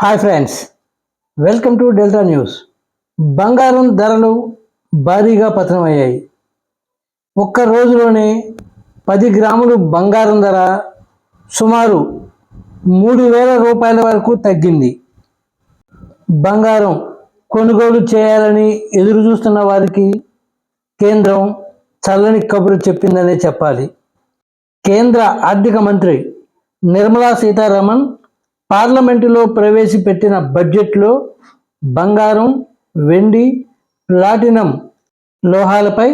Hi friends, welcome to delta news. బంగారం ధరలు భారీగా పతనమయ్యాయి. ఒక్క రోజులోనే 10 గ్రాములు బంగారం ధర సుమారు 3,000 రూపాయల వరకు తగ్గింది. బంగారం కొనుగోలు చేయాలని ఎదురు చూస్తున్న వారికి కేంద్రం చల్లని కబురు చెప్పిందనే చెప్పాలి. కేంద్ర ఆర్థిక మంత్రి నిర్మలా సీతారామన్ పార్లమెంటులో ప్రవేశపెట్టిన బడ్జెట్లో బంగారం, వెండి, ప్లాటినం లోహాలపై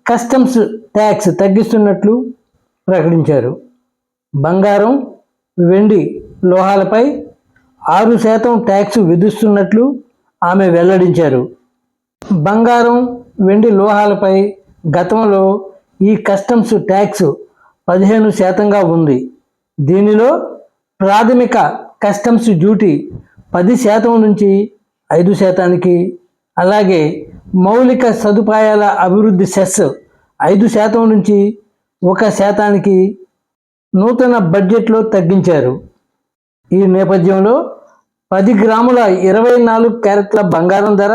కస్టమ్స్ ట్యాక్స్ తగ్గిస్తున్నట్లు ప్రకటించారు. బంగారం, వెండి లోహాలపై 6% ట్యాక్స్ విధిస్తున్నట్లు ఆమె వెల్లడించారు. బంగారం, వెండి లోహాలపై గతంలో ఈ కస్టమ్స్ ట్యాక్స్ 15%గా ఉంది. దీనిలో ప్రాథమిక కస్టమ్స్ డ్యూటీ 10% నుంచి 5%కి, అలాగే మౌలిక సదుపాయాల అభివృద్ధి సెస్ 5% నుంచి 1%కి నూతన బడ్జెట్లో తగ్గించారు. ఈ నేపథ్యంలో 10 గ్రాముల 24 క్యారెట్ల బంగారం ధర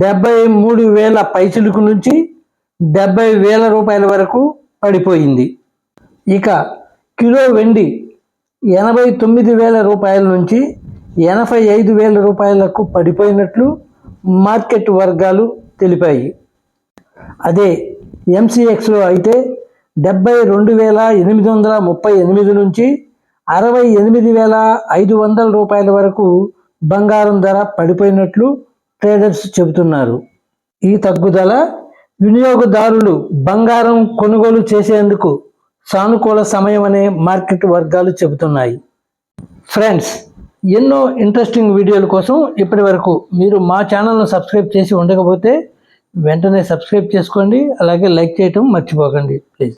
73,000 పైచిలుకు నుంచి 70,000 రూపాయల వరకు పడిపోయింది. ఇక కిలో వెండి 89,000 రూపాయల నుంచి 85,000 రూపాయలకు పడిపోయినట్లు మార్కెట్ వర్గాలు తెలిపాయి. అదే ఎంసీఎక్స్లో అయితే 72,838 నుంచి 68,500 రూపాయల వరకు బంగారం ధర పడిపోయినట్లు ట్రేడర్స్ చెబుతున్నారు. ఈ తగ్గుదల వినియోగదారులు బంగారం కొనుగోలు చేసేందుకు సానుకూల సమయం అనే మార్కెట్ వర్గాలు చెబుతున్నాయి. ఫ్రెండ్స్, ఎన్నో ఇంట్రెస్టింగ్ వీడియోల కోసం ఇప్పటి వరకు మీరు మా ఛానల్ను సబ్స్క్రైబ్ చేసి ఉండకపోతే వెంటనే సబ్స్క్రైబ్ చేసుకోండి. అలాగే లైక్ చేయటం మర్చిపోకండి ప్లీజ్.